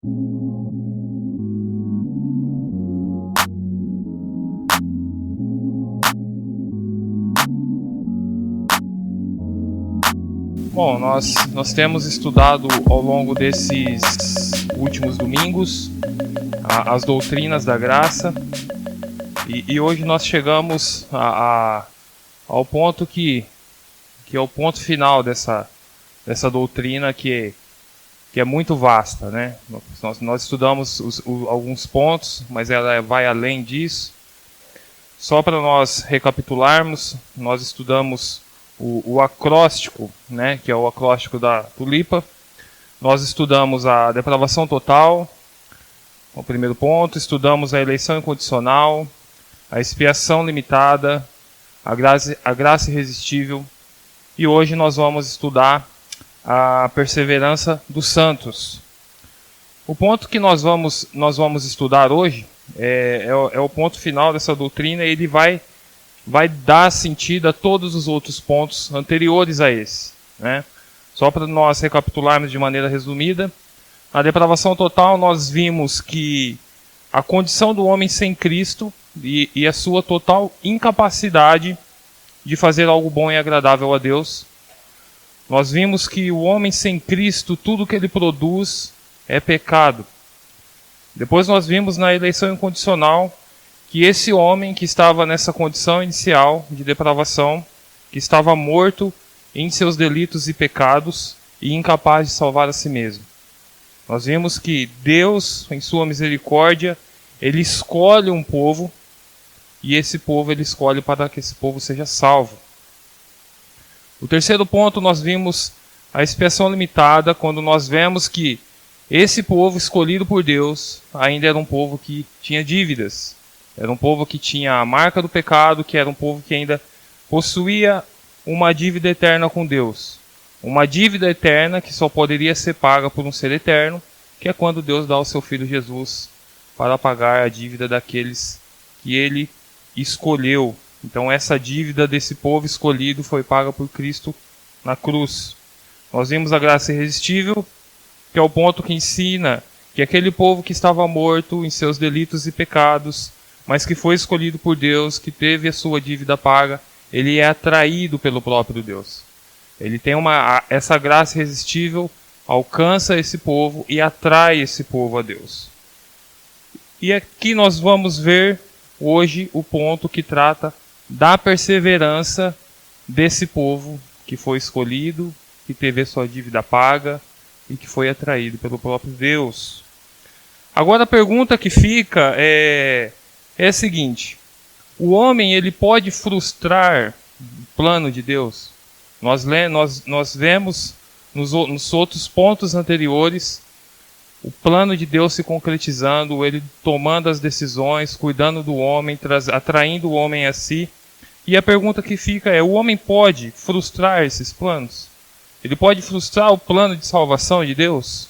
Bom, nós temos estudado ao longo desses últimos domingos as doutrinas da graça e hoje nós chegamos ao ponto que é o ponto final dessa doutrina que é muito vasta, né? Nós estudamos alguns pontos, mas ela vai além disso. Só para nós recapitularmos, nós estudamos o acróstico, né, que é o acróstico da tulipa. Nós estudamos a depravação total, o primeiro ponto. Estudamos a eleição incondicional, a expiação limitada, a graça irresistível. E hoje nós vamos estudar a perseverança dos santos. O ponto que nós vamos estudar hoje é o ponto final dessa doutrina, e ele vai dar sentido a todos os outros pontos anteriores a esse, né? Só para nós recapitularmos de maneira resumida, a depravação total, nós vimos que a condição do homem sem Cristo e a sua total incapacidade de fazer algo bom e agradável a Deus. Nós vimos que o homem sem Cristo, tudo que ele produz é pecado. Depois nós vimos na eleição incondicional que esse homem que estava nessa condição inicial de depravação, que estava morto em seus delitos e pecados e incapaz de salvar a si mesmo. Nós vimos que Deus, em sua misericórdia, ele escolhe um povo, e esse povo ele escolhe para que esse povo seja salvo. O terceiro ponto, nós vimos a expiação limitada, quando nós vemos que esse povo escolhido por Deus ainda era um povo que tinha dívidas. Era um povo que tinha a marca do pecado, que era um povo que ainda possuía uma dívida eterna com Deus. Uma dívida eterna que só poderia ser paga por um ser eterno, que é quando Deus dá o seu Filho Jesus para pagar a dívida daqueles que ele escolheu. Então essa dívida desse povo escolhido foi paga por Cristo na cruz. Nós vimos a graça irresistível, que é o ponto que ensina que aquele povo que estava morto em seus delitos e pecados, mas que foi escolhido por Deus, que teve a sua dívida paga, ele é atraído pelo próprio Deus. Ele tem essa graça irresistível, alcança esse povo e atrai esse povo a Deus. E aqui nós vamos ver hoje o ponto que trata da perseverança desse povo que foi escolhido, que teve a sua dívida paga e que foi atraído pelo próprio Deus. Agora a pergunta que fica é a seguinte: o homem ele pode frustrar o plano de Deus? Nós vemos nos outros pontos anteriores o plano de Deus se concretizando, ele tomando as decisões, cuidando do homem, atraindo o homem a si. E a pergunta que fica é: o homem pode frustrar esses planos? Ele pode frustrar o plano de salvação de Deus?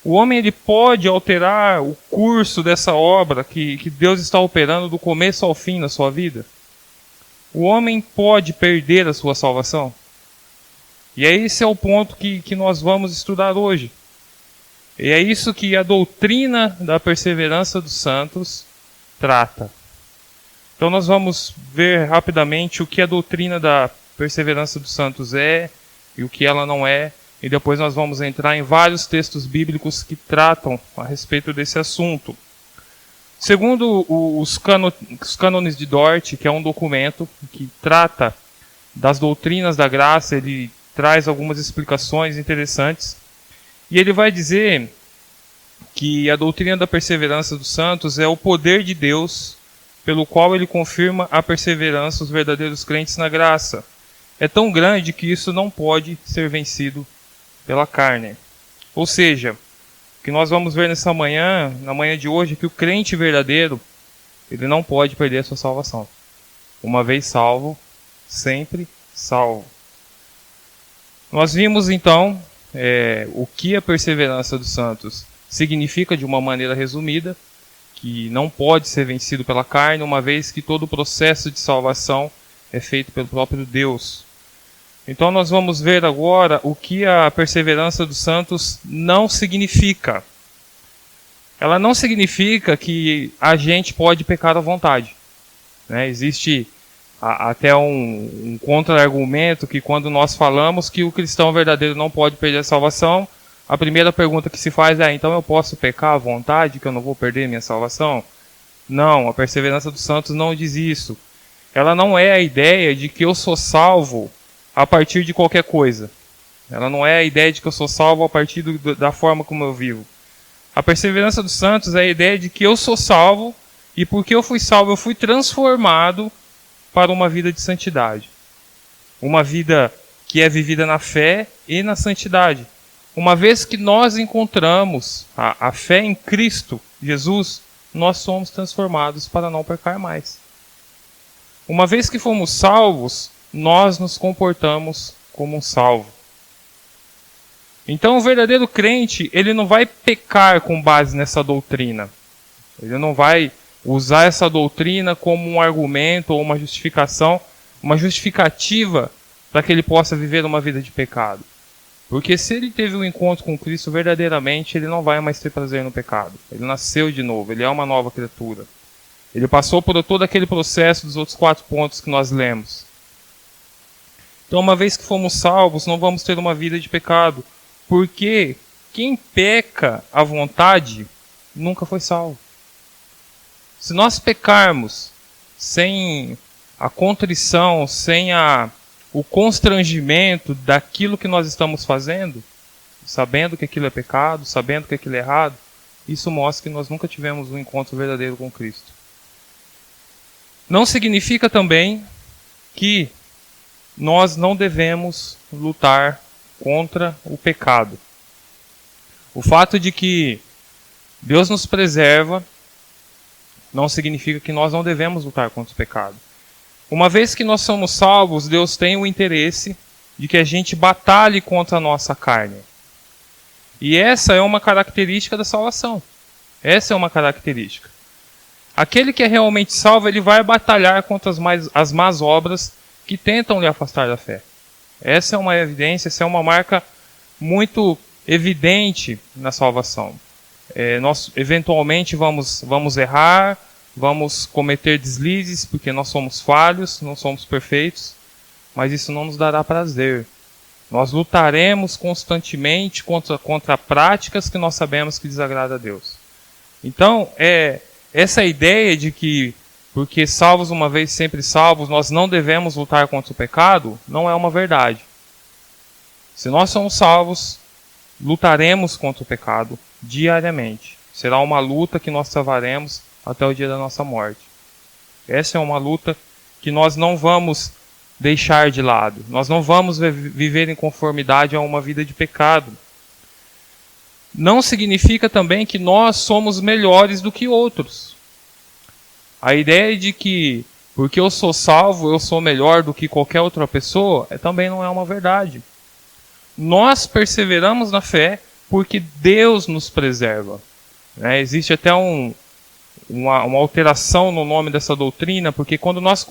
O homem ele pode alterar o curso dessa obra que Deus está operando do começo ao fim na sua vida? O homem pode perder a sua salvação? E esse é o ponto que nós vamos estudar hoje. E é isso que a doutrina da perseverança dos santos trata. Então nós vamos ver rapidamente o que a doutrina da perseverança dos santos é e o que ela não é. E depois nós vamos entrar em vários textos bíblicos que tratam a respeito desse assunto. Segundo os cânones de Dort, que é um documento que trata das doutrinas da graça, ele traz algumas explicações interessantes. E ele vai dizer que a doutrina da perseverança dos santos é o poder de Deus pelo qual ele confirma a perseverança dos verdadeiros crentes na graça. É tão grande que isso não pode ser vencido pela carne. Ou seja, o que nós vamos ver na manhã de hoje, é que o crente verdadeiro, ele não pode perder a sua salvação. Uma vez salvo, sempre salvo. Nós vimos então o que a perseverança dos santos significa de uma maneira resumida, que não pode ser vencido pela carne, uma vez que todo o processo de salvação é feito pelo próprio Deus. Então nós vamos ver agora o que a perseverança dos santos não significa. ela não significa que a gente pode pecar à vontade, né? Existe até um contra-argumento que quando nós falamos que o cristão verdadeiro não pode perder a salvação, a primeira pergunta que se faz é: então eu posso pecar à vontade, que eu não vou perder minha salvação? Não, a perseverança dos santos não diz isso. Ela não é a ideia de que eu sou salvo a partir de qualquer coisa. Ela não é a ideia de que eu sou salvo a partir da forma como eu vivo. A perseverança dos santos é a ideia de que eu sou salvo, e porque eu fui salvo, eu fui transformado para uma vida de santidade. Uma vida que é vivida na fé e na santidade. Uma vez que nós encontramos a fé em Cristo Jesus, nós somos transformados para não pecar mais. Uma vez que fomos salvos, nós nos comportamos como um salvo. Então o verdadeiro crente, ele não vai pecar com base nessa doutrina. Ele não vai usar essa doutrina como um argumento ou uma justificação, uma justificativa para que ele possa viver uma vida de pecado. Porque se ele teve um encontro com Cristo verdadeiramente, ele não vai mais ter prazer no pecado. Ele nasceu de novo, ele é uma nova criatura. Ele passou por todo aquele processo dos outros 4 pontos que nós lemos. Então, uma vez que fomos salvos, não vamos ter uma vida de pecado. Porque quem peca à vontade nunca foi salvo. Se nós pecarmos sem a contrição, sem o constrangimento daquilo que nós estamos fazendo, sabendo que aquilo é pecado, sabendo que aquilo é errado, isso mostra que nós nunca tivemos um encontro verdadeiro com Cristo. Não significa também que nós não devemos lutar contra o pecado. O fato de que Deus nos preserva não significa que nós não devemos lutar contra o pecado. Uma vez que nós somos salvos, Deus tem o interesse de que a gente batalhe contra a nossa carne. E essa é uma característica da salvação. Essa é uma característica. Aquele que é realmente salvo, ele vai batalhar contra as más obras que tentam lhe afastar da fé. Essa é uma evidência, essa é uma marca muito evidente na salvação. Nós eventualmente vamos errar, vamos cometer deslizes, porque nós somos falhos, não somos perfeitos, mas isso não nos dará prazer. Nós lutaremos constantemente contra práticas que nós sabemos que desagradam a Deus. Então, essa ideia de que, porque salvos uma vez, sempre salvos, nós não devemos lutar contra o pecado, não é uma verdade. Se nós somos salvos, lutaremos contra o pecado diariamente. Será uma luta que nós travaremos até o dia da nossa morte. Essa é uma luta que nós não vamos deixar de lado. Nós não vamos viver em conformidade a uma vida de pecado. Não significa também que nós somos melhores do que outros. A ideia de que, porque eu sou salvo, eu sou melhor do que qualquer outra pessoa, também não é uma verdade. Nós perseveramos na fé porque Deus nos preserva. Existe até uma alteração no nome dessa doutrina, porque quando nós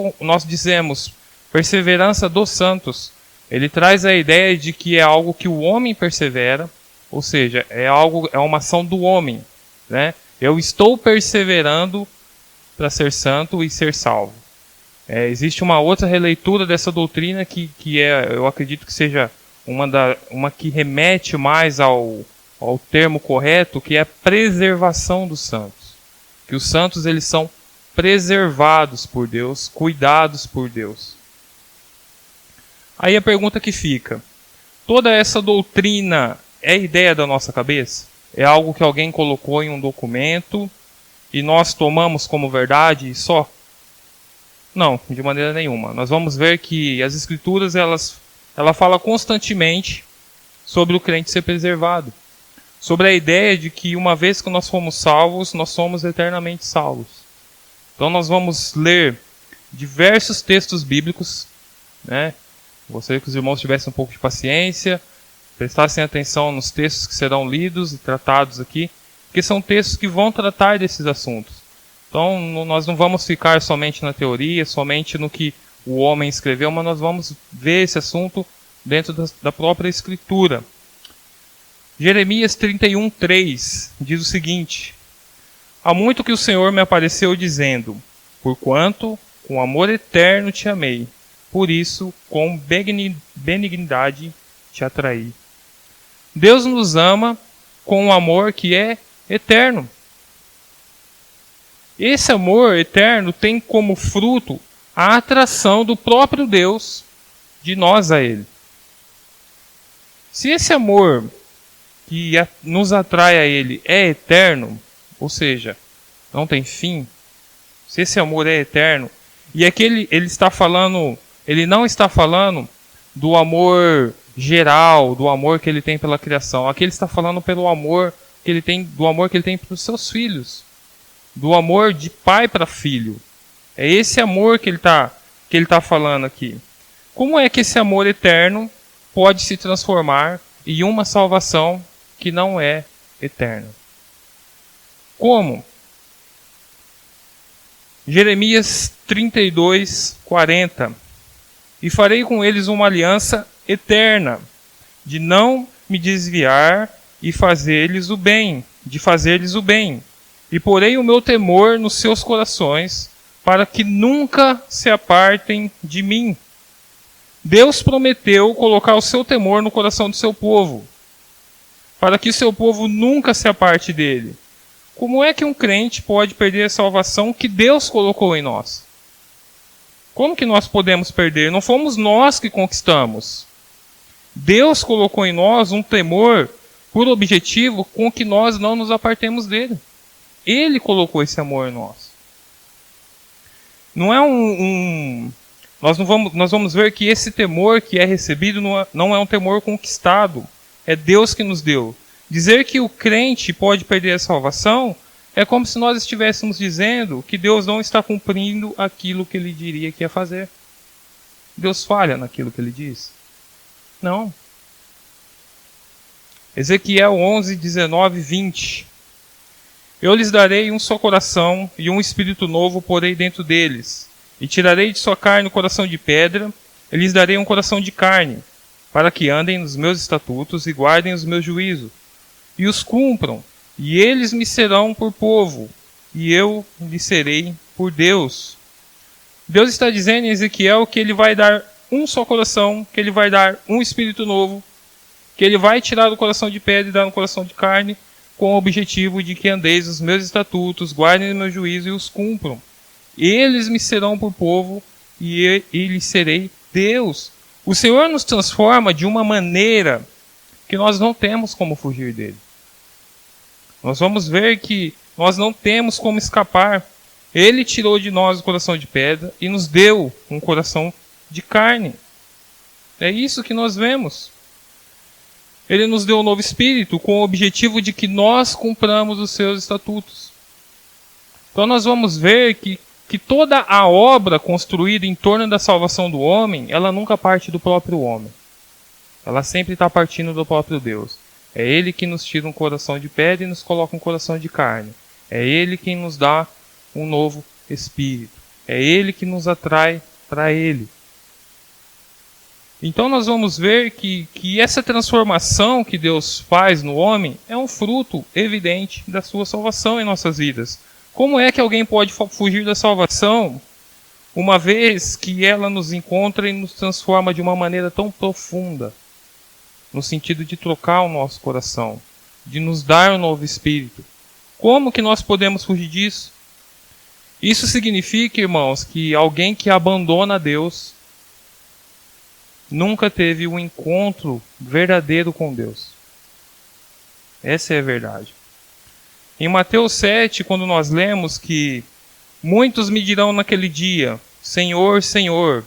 dizemos perseverança dos santos, ele traz a ideia de que é algo que o homem persevera, ou seja, é uma ação do homem. Eu estou perseverando para ser santo e ser salvo. Existe uma outra releitura dessa doutrina que eu acredito que seja uma que remete mais ao termo correto, que é a preservação dos santos. Que os santos, eles são preservados por Deus, cuidados por Deus. Aí a pergunta que fica: toda essa doutrina é ideia da nossa cabeça? É algo que alguém colocou em um documento e nós tomamos como verdade e só? Não, de maneira nenhuma. Nós vamos ver que as Escrituras, ela fala constantemente sobre o crente ser preservado. Sobre a ideia de que uma vez que nós fomos salvos, nós somos eternamente salvos. Então nós vamos ler diversos textos bíblicos, Gostaria que os irmãos tivessem um pouco de paciência, prestassem atenção nos textos que serão lidos e tratados aqui, porque são textos que vão tratar desses assuntos. Então nós não vamos ficar somente na teoria, somente no que o homem escreveu, mas nós vamos ver esse assunto dentro da própria Escritura. Jeremias 31:3 diz o seguinte: Há muito que o Senhor me apareceu dizendo: porquanto com amor eterno te amei, por isso com benignidade te atraí. Deus nos ama com um amor que é eterno. Esse amor eterno tem como fruto a atração do próprio Deus de nós a Ele. Se esse amor que nos atrai a Ele é eterno, ou seja, não tem fim, se esse amor é eterno, e aquele ele não está falando do amor geral, do amor que ele tem pela criação. Aqui ele está falando pelo amor que ele tem, do amor que ele tem para os seus filhos, do amor de pai para filho. É esse amor que ele está falando aqui. Como é que esse amor eterno pode se transformar em uma salvação que não é eterna? Como? Jeremias 32, 40. E farei com eles uma aliança eterna, de não me desviar e fazer-lhes o bem, E porei o meu temor nos seus corações, para que nunca se apartem de mim. Deus prometeu colocar o seu temor no coração do seu povo, para que o seu povo nunca se aparte dele. Como é que um crente pode perder a salvação que Deus colocou em nós? Como que nós podemos perder? Não fomos nós que conquistamos. Deus colocou em nós um temor por objetivo com que nós não nos apartemos dele. Ele colocou esse amor em nós. Não é nós vamos ver que esse temor que é recebido não é um temor conquistado. É Deus que nos deu. Dizer que o crente pode perder a salvação é como se nós estivéssemos dizendo que Deus não está cumprindo aquilo que Ele diria que ia fazer. Deus falha naquilo que Ele diz? Não. Ezequiel 11, 19, 20. Eu lhes darei um só coração e um espírito novo porei dentro deles. E tirarei de sua carne o coração de pedra e lhes darei um coração de carne, para que andem nos meus estatutos e guardem os meus juízos, e os cumpram, e eles me serão por povo, e eu lhes serei por Deus. Deus está dizendo em Ezequiel que Ele vai dar um só coração, que Ele vai dar um espírito novo, que Ele vai tirar o coração de pedra e dar um coração de carne, com o objetivo de que andeis os meus estatutos, guardem os meus juízos e os cumpram. Eles me serão por povo, e lhes serei Deus. O Senhor nos transforma de uma maneira que nós não temos como fugir dele. Nós vamos ver que nós não temos como escapar. Ele tirou de nós o coração de pedra e nos deu um coração de carne. É isso que nós vemos. Ele nos deu um novo espírito com o objetivo de que nós cumpramos os seus estatutos. Então nós vamos ver que toda a obra construída em torno da salvação do homem, ela nunca parte do próprio homem. Ela sempre está partindo do próprio Deus. É Ele que nos tira um coração de pedra e nos coloca um coração de carne. É Ele quem nos dá um novo espírito. É Ele que nos atrai para Ele. Então nós vamos ver que essa transformação que Deus faz no homem é um fruto evidente da sua salvação em nossas vidas. Como é que alguém pode fugir da salvação, uma vez que ela nos encontra e nos transforma de uma maneira tão profunda, no sentido de trocar o nosso coração, de nos dar um novo espírito? Como que nós podemos fugir disso? Isso significa, irmãos, que alguém que abandona Deus nunca teve um encontro verdadeiro com Deus. Essa é a verdade. Em Mateus 7, quando nós lemos que muitos me dirão naquele dia: Senhor, Senhor,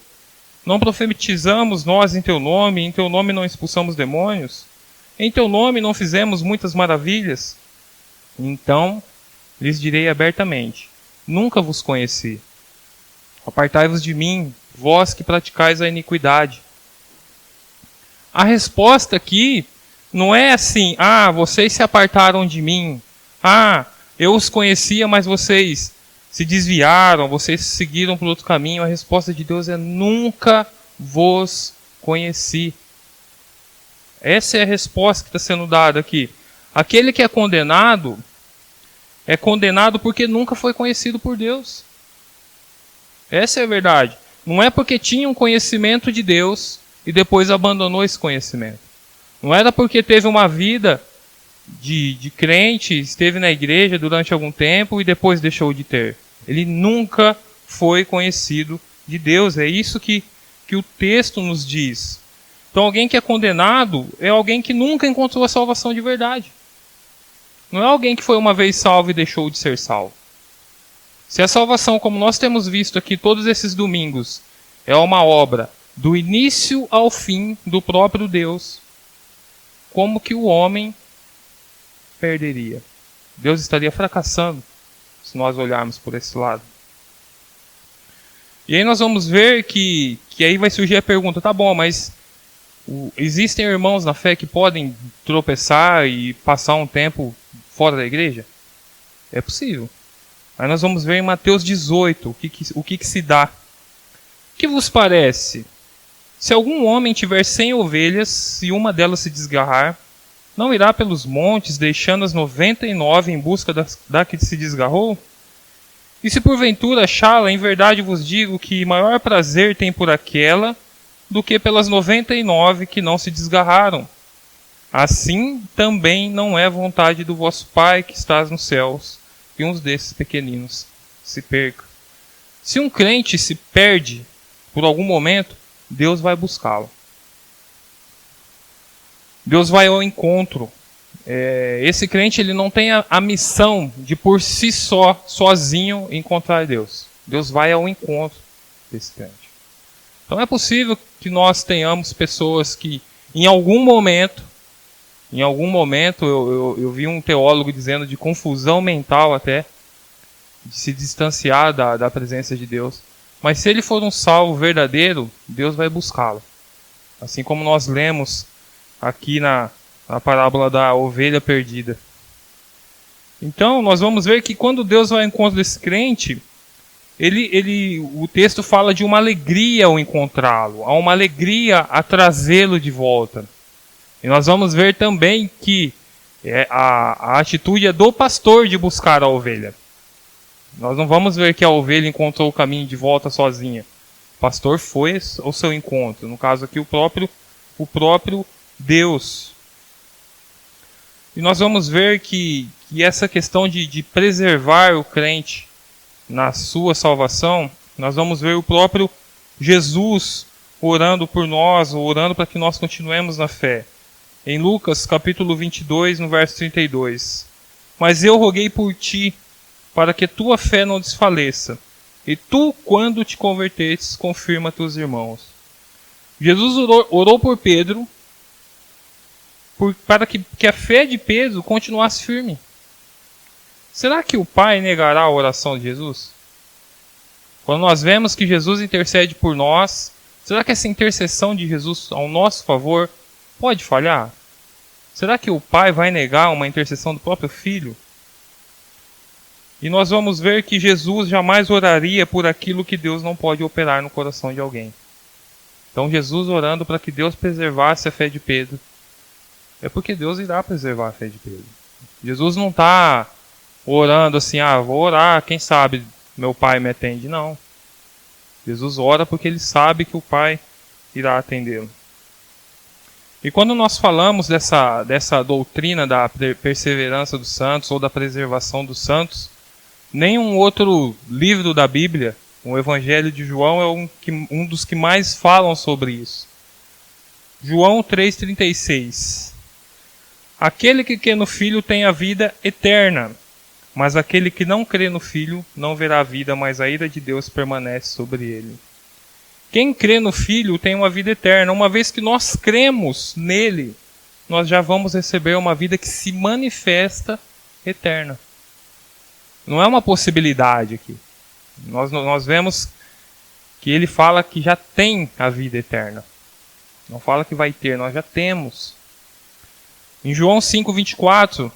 não profetizamos nós em Teu nome não expulsamos demônios? Em Teu nome não fizemos muitas maravilhas? Então lhes direi abertamente: nunca vos conheci. Apartai-vos de mim, vós que praticais a iniquidade. A resposta aqui não é assim: vocês se apartaram de mim. Eu os conhecia, mas vocês se desviaram, vocês seguiram por outro caminho. A resposta de Deus é: nunca vos conheci. Essa é a resposta que está sendo dada aqui. Aquele que é condenado, é condenado porque nunca foi conhecido por Deus. Essa é a verdade. Não é porque tinha um conhecimento de Deus e depois abandonou esse conhecimento. Não era porque teve uma vida de crente, esteve na igreja durante algum tempo e depois deixou de ter. Ele nunca foi conhecido de Deus. É isso que o texto nos diz. Então alguém que é condenado é alguém que nunca encontrou a salvação de verdade. Não é alguém que foi uma vez salvo e deixou de ser salvo. Se a salvação, como nós temos visto aqui todos esses domingos, é uma obra do início ao fim do próprio Deus, como que o homem perderia? Deus estaria fracassando se nós olharmos por esse lado. E aí nós vamos ver que aí vai surgir a pergunta, tá bom, mas existem irmãos na fé que podem tropeçar e passar um tempo fora da igreja? É possível. Aí nós vamos ver em Mateus 18 o que se dá. O que vos parece? Se algum homem tiver 100 ovelhas e uma delas se desgarrar, não irá pelos montes, deixando as 99 em busca da que se desgarrou? E se porventura achá-la, em verdade vos digo que maior prazer tem por aquela do que pelas 99 que não se desgarraram. Assim também não é vontade do vosso Pai que estás nos céus, que uns desses pequeninos se percam. Se um crente se perde por algum momento, Deus vai buscá-lo. Deus vai ao encontro. Esse crente ele não tem a missão de por si só, sozinho, encontrar Deus. Deus vai ao encontro desse crente. Então é possível que nós tenhamos pessoas que em algum momento eu vi um teólogo dizendo de confusão mental até, de se distanciar da presença de Deus. Mas se ele for um salvo verdadeiro, Deus vai buscá-lo. Assim como nós lemos aqui na parábola da ovelha perdida. Então nós vamos ver que quando Deus vai ao encontro desse crente, o texto fala de uma alegria ao encontrá-lo, há uma alegria a trazê-lo de volta. E nós vamos ver também que a atitude é do pastor de buscar a ovelha. Nós não vamos ver que a ovelha encontrou o caminho de volta sozinha. O pastor foi ao seu encontro. No caso aqui, o próprio Deus. E nós vamos ver que essa questão de preservar o crente na sua salvação, nós vamos ver o próprio Jesus orando por nós, orando para que nós continuemos na fé. Em Lucas capítulo 22, no verso 32. Mas eu roguei por ti, para que tua fé não desfaleça. E tu, quando te converteres, confirma teus irmãos. Jesus orou por Pedro, para que a fé de Pedro continuasse firme. Será que o Pai negará a oração de Jesus? Quando nós vemos que Jesus intercede por nós, será que essa intercessão de Jesus ao nosso favor pode falhar? Será que o Pai vai negar uma intercessão do próprio Filho? E nós vamos ver que Jesus jamais oraria por aquilo que Deus não pode operar no coração de alguém. Então Jesus orando para que Deus preservasse a fé de Pedro, é porque Deus irá preservar a fé de Pedro. Jesus não está orando assim, vou orar, quem sabe meu Pai me atende. Não. Jesus ora porque ele sabe que o Pai irá atendê-lo. E quando nós falamos dessa doutrina da perseverança dos santos ou da preservação dos santos, nenhum outro livro da Bíblia, o Evangelho de João, é um dos que mais falam sobre isso. João 3,36. Aquele que crê no Filho tem a vida eterna, mas aquele que não crê no Filho não verá a vida, mas a ira de Deus permanece sobre ele. Quem crê no Filho tem uma vida eterna. Uma vez que nós cremos nele, nós já vamos receber uma vida que se manifesta eterna. Não é uma possibilidade aqui. Nós vemos que ele fala que já tem a vida eterna. Não fala que vai ter, nós já temos. Em João 5,24,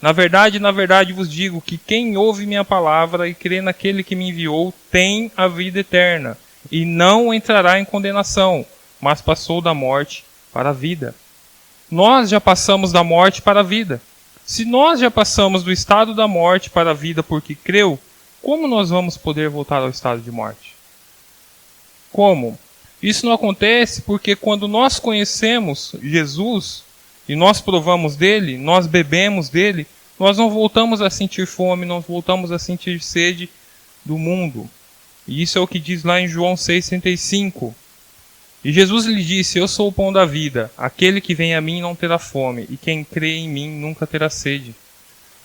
na verdade vos digo que quem ouve minha palavra e crê naquele que me enviou tem a vida eterna, e não entrará em condenação, mas passou da morte para a vida. Nós já passamos da morte para a vida. Se nós já passamos do estado da morte para a vida porque creu, como nós vamos poder voltar ao estado de morte? Como? Isso não acontece porque quando nós conhecemos Jesus e nós provamos dele, nós bebemos dele, nós não voltamos a sentir fome, não voltamos a sentir sede do mundo. E isso é o que diz lá em João 6,35. E Jesus lhe disse: eu sou o pão da vida, aquele que vem a mim não terá fome, e quem crê em mim nunca terá sede.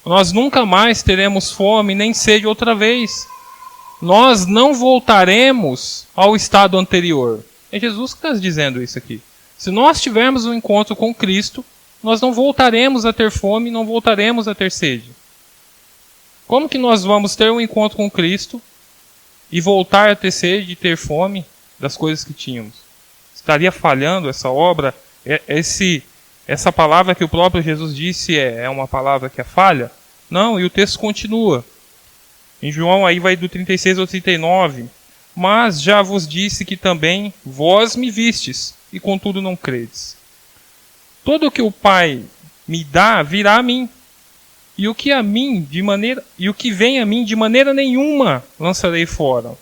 Nós nunca mais teremos fome nem sede outra vez. Nós não voltaremos ao estado anterior. É Jesus que está dizendo isso aqui. Se nós tivermos um encontro com Cristo, nós não voltaremos a ter fome, não voltaremos a ter sede. Como que nós vamos ter um encontro com Cristo e voltar a ter sede e ter fome das coisas que tínhamos? Estaria falhando essa obra? Essa palavra que o próprio Jesus disse é uma palavra que é falha? Não, e o texto continua. Em João aí vai do 36 ao 39. Mas já vos disse que também vós me vistes, e contudo não credes. Todo o que o Pai me dá virá a mim, e o que vem a mim de maneira nenhuma lançarei fora.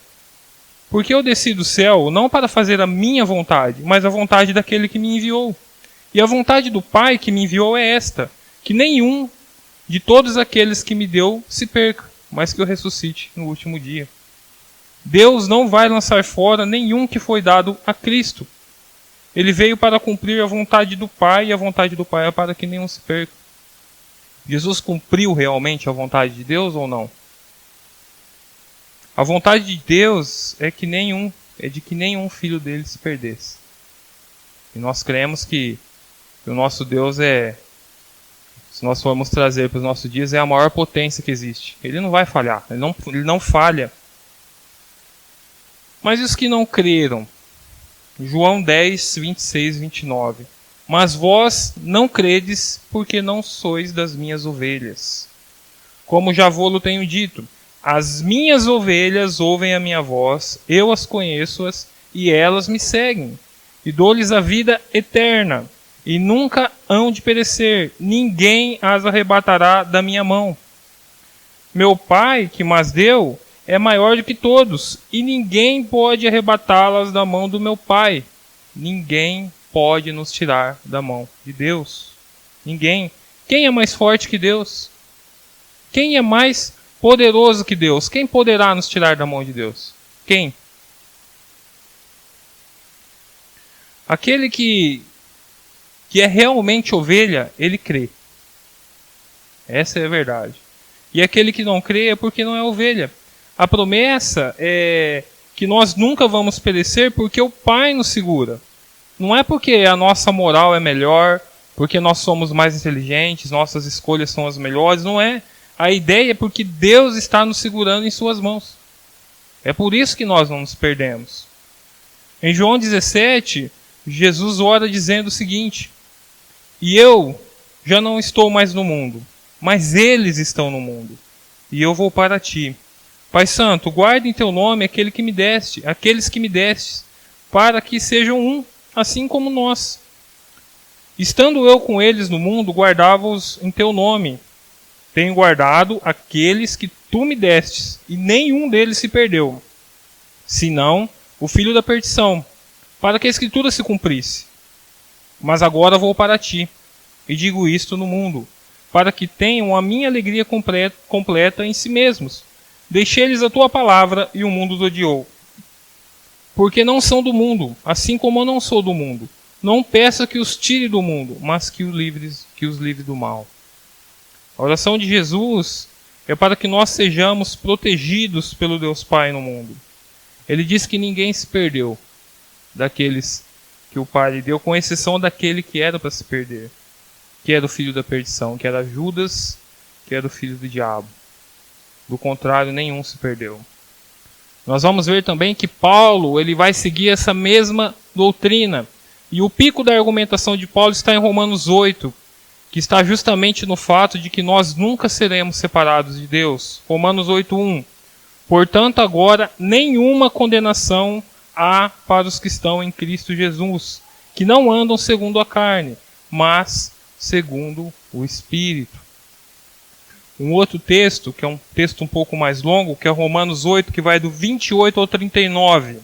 Porque eu desci do céu não para fazer a minha vontade, mas a vontade daquele que me enviou. E a vontade do Pai que me enviou é esta: que nenhum de todos aqueles que me deu se perca, mas que eu ressuscite no último dia. Deus não vai lançar fora nenhum que foi dado a Cristo. Ele veio para cumprir a vontade do Pai, e a vontade do Pai é para que nenhum se perca. Jesus cumpriu realmente a vontade de Deus ou não? A vontade de Deus é de que nenhum filho dele se perdesse. E nós cremos que o nosso Deus se nós formos trazer para os nossos dias, é a maior potência que existe. Ele não vai falhar, ele não falha. Mas os que não creram, João 10, 26, 29. Mas vós não credes, porque não sois das minhas ovelhas. Como já vou-lo tenho dito, as minhas ovelhas ouvem a minha voz, eu as conheço-as, e elas me seguem. E dou-lhes a vida eterna, e nunca hão de perecer, ninguém as arrebatará da minha mão. Meu Pai, que mas deu, é maior do que todos, e ninguém pode arrebatá-las da mão do meu Pai. Ninguém pode nos tirar da mão de Deus. Ninguém. Quem é mais forte que Deus? Quem é mais poderoso que Deus? Quem poderá nos tirar da mão de Deus? Quem? Aquele que é realmente ovelha, ele crê. Essa é a verdade. E aquele que não crê é porque não é ovelha. A promessa é que nós nunca vamos perecer porque o Pai nos segura. Não é porque a nossa moral é melhor, porque nós somos mais inteligentes, nossas escolhas são as melhores, não é. A ideia é porque Deus está nos segurando em suas mãos. É por isso que nós não nos perdemos. Em João 17, Jesus ora dizendo o seguinte: e eu já não estou mais no mundo, mas eles estão no mundo, e eu vou para ti. Pai Santo, guarde em teu nome aqueles que me deste, para que sejam um, assim como nós. Estando eu com eles no mundo, guardava-os em teu nome. Tenho guardado aqueles que tu me destes, e nenhum deles se perdeu, senão o filho da perdição, para que a Escritura se cumprisse. Mas agora vou para ti, e digo isto no mundo, para que tenham a minha alegria completa em si mesmos. Deixei-lhes a tua palavra, e o mundo os odiou. Porque não são do mundo, assim como eu não sou do mundo. Não peça que os tire do mundo, mas que os livre do mal. A oração de Jesus é para que nós sejamos protegidos pelo Deus Pai no mundo. Ele diz que ninguém se perdeu daqueles que o Pai lhe deu, com exceção daquele que era para se perder, que era o filho da perdição, que era Judas, que era o filho do diabo. Do contrário, nenhum se perdeu. Nós vamos ver também que Paulo ele vai seguir essa mesma doutrina. E o pico da argumentação de Paulo está em Romanos 8, que está justamente no fato de que nós nunca seremos separados de Deus. Romanos 8:1. Portanto, agora nenhuma condenação há para os que estão em Cristo Jesus, que não andam segundo a carne, mas segundo o Espírito. um outro texto, que é um texto um pouco mais longo, que é Romanos 8, que vai do 28 ao 39.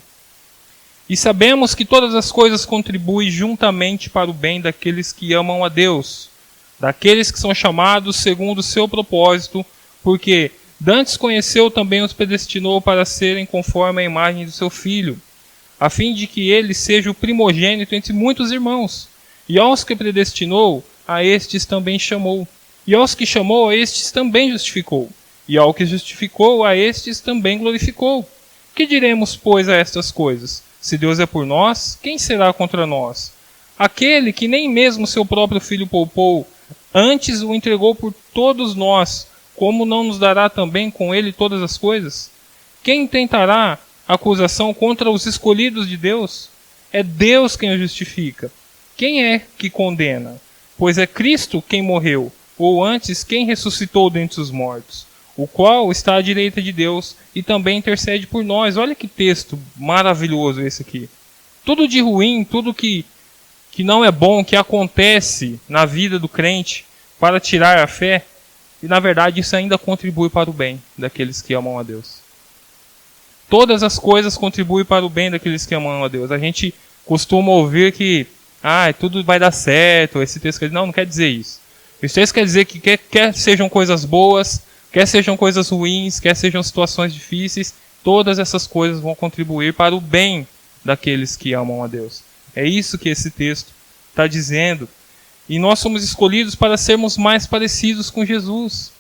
E sabemos que todas as coisas contribuem juntamente para o bem daqueles que amam a Deus, daqueles que são chamados segundo o seu propósito, porque dantes conheceu também os predestinou para serem conforme a imagem do seu Filho, a fim de que ele seja o primogênito entre muitos irmãos. E aos que predestinou, a estes também chamou. E aos que chamou, a estes também justificou. E ao que justificou, a estes também glorificou. Que diremos, pois, a estas coisas? Se Deus é por nós, quem será contra nós? Aquele que nem mesmo seu próprio Filho poupou, antes o entregou por todos nós, como não nos dará também com ele todas as coisas? Quem tentará acusação contra os escolhidos de Deus? É Deus quem o justifica. Quem é que condena? Pois é Cristo quem morreu, ou antes quem ressuscitou dentre os mortos, o qual está à direita de Deus e também intercede por nós. Olha que texto maravilhoso esse aqui. Tudo de ruim, tudo que não é bom, que acontece na vida do crente para tirar a fé, e na verdade isso ainda contribui para o bem daqueles que amam a Deus. Todas as coisas contribuem para o bem daqueles que amam a Deus. A gente costuma ouvir que tudo vai dar certo, esse texto quer dizer, não quer dizer isso. Esse texto quer dizer que quer sejam coisas boas, quer sejam coisas ruins, quer sejam situações difíceis, todas essas coisas vão contribuir para o bem daqueles que amam a Deus. É isso que esse texto está dizendo. E nós somos escolhidos para sermos mais parecidos com Jesus.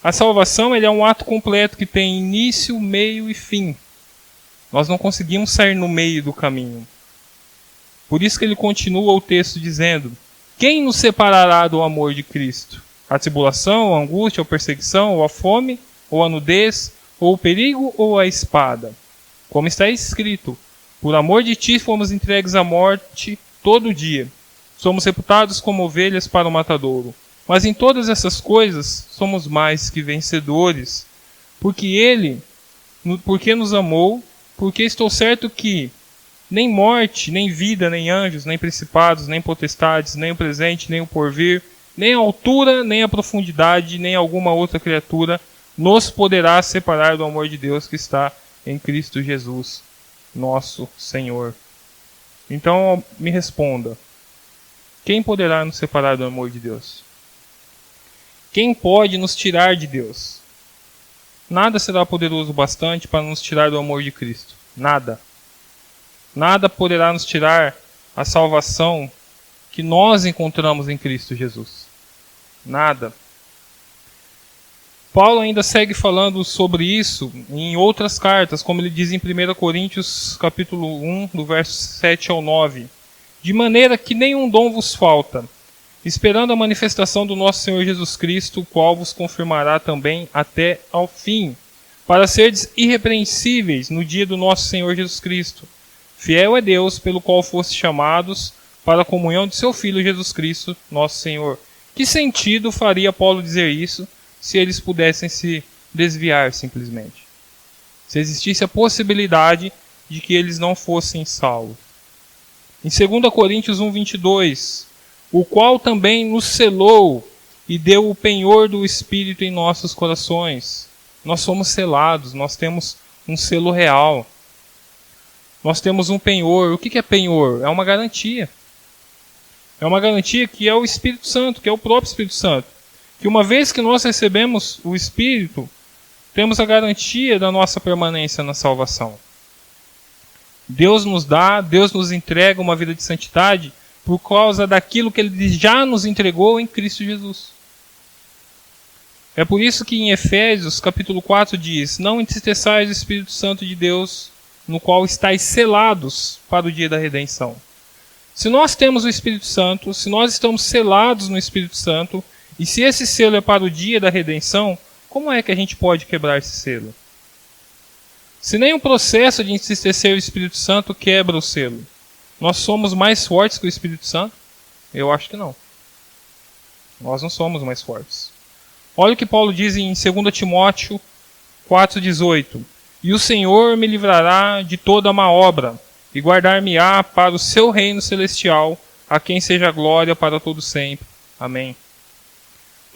A salvação é um ato completo que tem início, meio e fim. Nós não conseguimos sair no meio do caminho. Por isso que ele continua o texto dizendo: quem nos separará do amor de Cristo? A tribulação, a angústia, a perseguição, ou a fome, ou a nudez, ou o perigo, ou a espada? Como está escrito: por amor de ti fomos entregues à morte todo dia. Somos reputados como ovelhas para o matadouro. Mas em todas essas coisas somos mais que vencedores, porque nos amou, porque estou certo que nem morte, nem vida, nem anjos, nem principados, nem potestades, nem o presente, nem o porvir, nem a altura, nem a profundidade, nem alguma outra criatura nos poderá separar do amor de Deus que está em Cristo Jesus, nosso Senhor. Então me responda: quem poderá nos separar do amor de Deus? Quem pode nos tirar de Deus? Nada será poderoso bastante para nos tirar do amor de Cristo. Nada. Nada poderá nos tirar a salvação que nós encontramos em Cristo Jesus. Nada. Paulo ainda segue falando sobre isso em outras cartas, como ele diz em 1 Coríntios capítulo 1, do verso 7 ao 9. De maneira que nenhum dom vos falta, esperando a manifestação do nosso Senhor Jesus Cristo, o qual vos confirmará também até ao fim, para serdes irrepreensíveis no dia do nosso Senhor Jesus Cristo. Fiel é Deus, pelo qual fostes chamados para a comunhão de seu Filho Jesus Cristo, nosso Senhor. Que sentido faria Paulo dizer isso se eles pudessem se desviar simplesmente? Se existisse a possibilidade de que eles não fossem salvos. Em 2 Coríntios 1:22, o qual também nos selou e deu o penhor do Espírito em nossos corações. Nós somos selados, nós temos um selo real. Nós temos um penhor. O que é penhor? É uma garantia. É uma garantia que é o Espírito Santo, que é o próprio Espírito Santo. Que uma vez que nós recebemos o Espírito, temos a garantia da nossa permanência na salvação. Deus nos dá, Deus nos entrega uma vida de santidade por causa daquilo que Ele já nos entregou em Cristo Jesus. É por isso que em Efésios capítulo 4 diz: não entristeçais o Espírito Santo de Deus, no qual estáis selados para o dia da redenção. Se nós temos o Espírito Santo, se nós estamos selados no Espírito Santo, e se esse selo é para o dia da redenção, como é que a gente pode quebrar esse selo? Se nem o processo de entristecer o Espírito Santo quebra o selo, nós somos mais fortes que o Espírito Santo? Eu acho que não. Nós não somos mais fortes. Olha o que Paulo diz em 2 Timóteo 4,18. E o Senhor me livrará de toda má obra, e guardar-me-á para o seu reino celestial, a quem seja glória para todo sempre. Amém.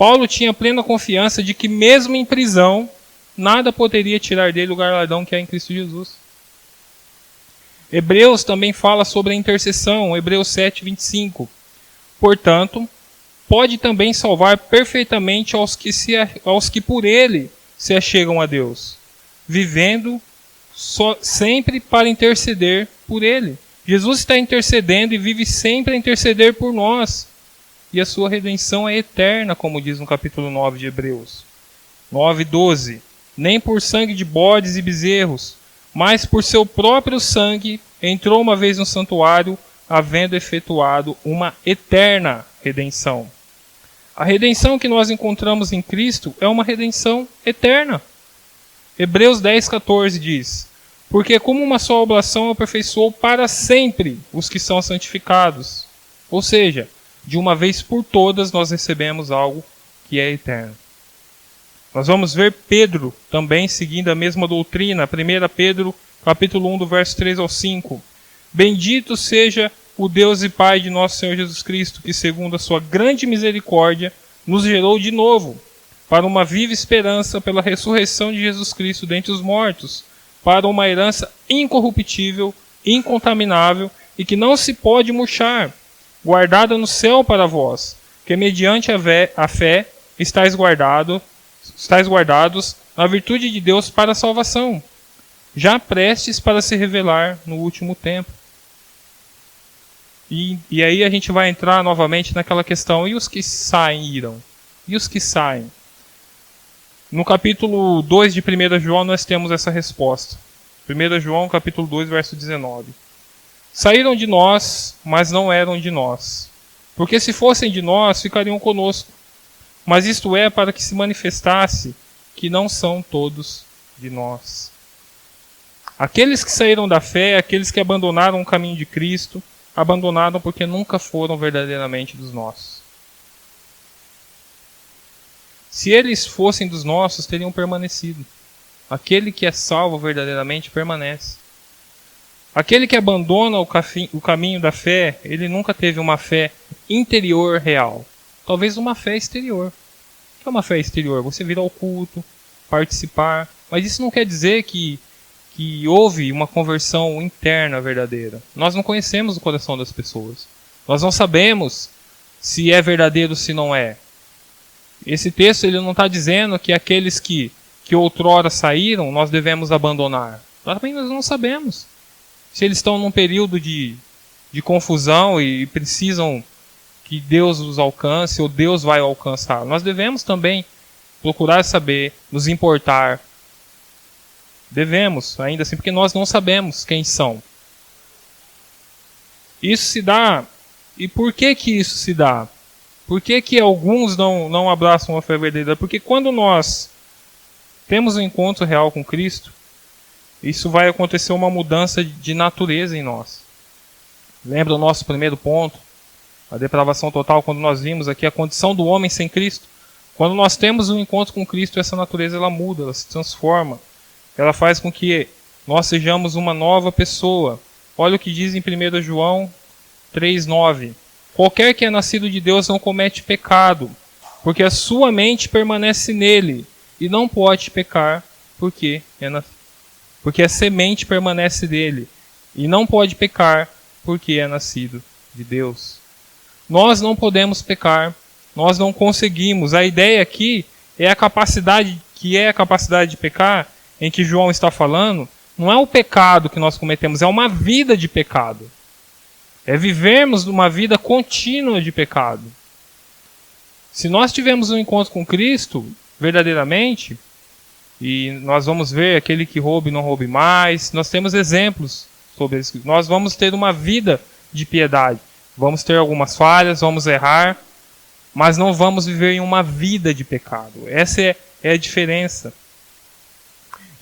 Paulo tinha plena confiança de que mesmo em prisão, nada poderia tirar dele o galardão que há em Cristo Jesus. Hebreus também fala sobre a intercessão, Hebreus 7:25. Portanto, pode também salvar perfeitamente aos que por ele se achegam a Deus, vivendo sempre para interceder por ele. Jesus está intercedendo e vive sempre a interceder por nós. E a sua redenção é eterna, como diz no capítulo 9 de Hebreus. 9:12. Nem por sangue de bodes e bezerros, mas por seu próprio sangue entrou uma vez no santuário, havendo efetuado uma eterna redenção. A redenção que nós encontramos em Cristo é uma redenção eterna. Hebreus 10:14 diz: porque como uma só oblação aperfeiçoou para sempre os que são santificados. Ou seja, de uma vez por todas nós recebemos algo que é eterno. Nós vamos ver Pedro também seguindo a mesma doutrina. 1 Pedro, capítulo 1, do verso 3 ao 5. Bendito seja o Deus e Pai de nosso Senhor Jesus Cristo, que segundo a sua grande misericórdia, nos gerou de novo, para uma viva esperança pela ressurreição de Jesus Cristo dentre os mortos, para uma herança incorruptível, incontaminável e que não se pode murchar, guardada no céu para vós, que mediante a fé estáis guardados na virtude de Deus para a salvação, já prestes para se revelar no último tempo. E aí a gente vai entrar novamente naquela questão, e os que saem irão? E os que saem? No capítulo 2 de 1 João nós temos essa resposta. 1 João capítulo 2, verso 19. Saíram de nós, mas não eram de nós. Porque se fossem de nós, ficariam conosco. Mas isto é para que se manifestasse que não são todos de nós. Aqueles que saíram da fé, aqueles que abandonaram o caminho de Cristo, abandonaram porque nunca foram verdadeiramente dos nossos. Se eles fossem dos nossos, teriam permanecido. Aquele que é salvo verdadeiramente permanece. Aquele que abandona o caminho da fé, ele nunca teve uma fé interior real. Talvez uma fé exterior. O que é uma fé exterior? Você vir ao culto, participar. Mas isso não quer dizer que houve uma conversão interna verdadeira. Nós não conhecemos o coração das pessoas. Nós não sabemos se é verdadeiro ou se não é. Esse texto ele não está dizendo que aqueles que outrora saíram, nós devemos abandonar. Também nós não sabemos. Se eles estão num período de confusão e precisam que Deus os alcance ou Deus vai alcançar. Nós devemos também procurar saber, nos importar. Devemos, ainda assim, porque nós não sabemos quem são. Isso se dá. E por que isso se dá? Por que alguns não abraçam a fé verdadeira? Porque quando nós temos um encontro real com Cristo, isso vai acontecer uma mudança de natureza em nós. Lembra o nosso primeiro ponto? A depravação total, quando nós vimos aqui a condição do homem sem Cristo. Quando nós temos um encontro com Cristo, essa natureza ela muda, ela se transforma. Ela faz com que nós sejamos uma nova pessoa. Olha o que diz em 1 João 3,9. Qualquer que é nascido de Deus não comete pecado, porque a sua mente permanece nele, e não pode pecar, porque a semente permanece dele, e não pode pecar, porque é nascido de Deus. Nós não podemos pecar, nós não conseguimos. A ideia aqui é a capacidade de pecar, em que João está falando, não é o pecado que nós cometemos, é uma vida de pecado. É vivermos uma vida contínua de pecado. Se nós tivermos um encontro com Cristo, verdadeiramente, e nós vamos ver aquele que roube não roube mais, nós temos exemplos sobre isso. Nós vamos ter uma vida de piedade. Vamos ter algumas falhas, vamos errar, mas não vamos viver em uma vida de pecado. Essa é a diferença.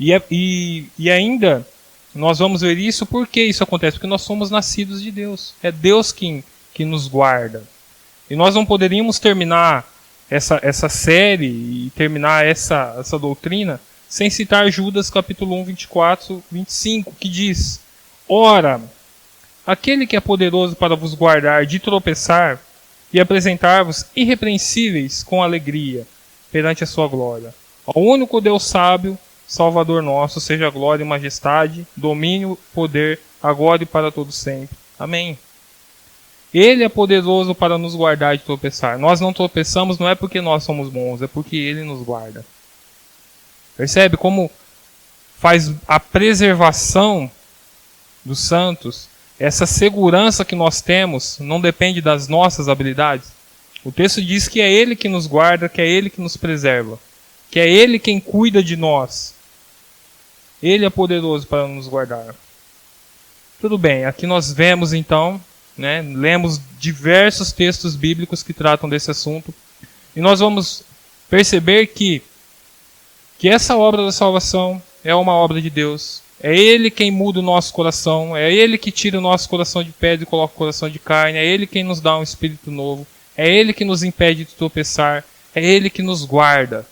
E ainda, nós vamos ver isso, por que isso acontece? Porque nós somos nascidos de Deus. É Deus que nos guarda. E nós não poderíamos terminar essa série e terminar essa doutrina sem citar Judas capítulo 1, 24, 25, que diz: Ora, aquele que é poderoso para vos guardar de tropeçar e apresentar-vos irrepreensíveis com alegria perante a sua glória. Ao único Deus sábio, Salvador nosso, seja glória e majestade, domínio, poder, agora e para todo sempre. Amém. Ele é poderoso para nos guardar de tropeçar. Nós não tropeçamos não é porque nós somos bons, é porque Ele nos guarda. Percebe como faz a preservação dos santos, essa segurança que nós temos não depende das nossas habilidades. O texto diz que é Ele que nos guarda, que é Ele que nos preserva, que é Ele quem cuida de nós. Ele é poderoso para nos guardar. Tudo bem, aqui nós vemos então, lemos diversos textos bíblicos que tratam desse assunto, e nós vamos perceber que essa obra da salvação é uma obra de Deus. É Ele quem muda o nosso coração, é Ele que tira o nosso coração de pedra e coloca o coração de carne, é Ele quem nos dá um espírito novo, é Ele que nos impede de tropeçar, é Ele que nos guarda.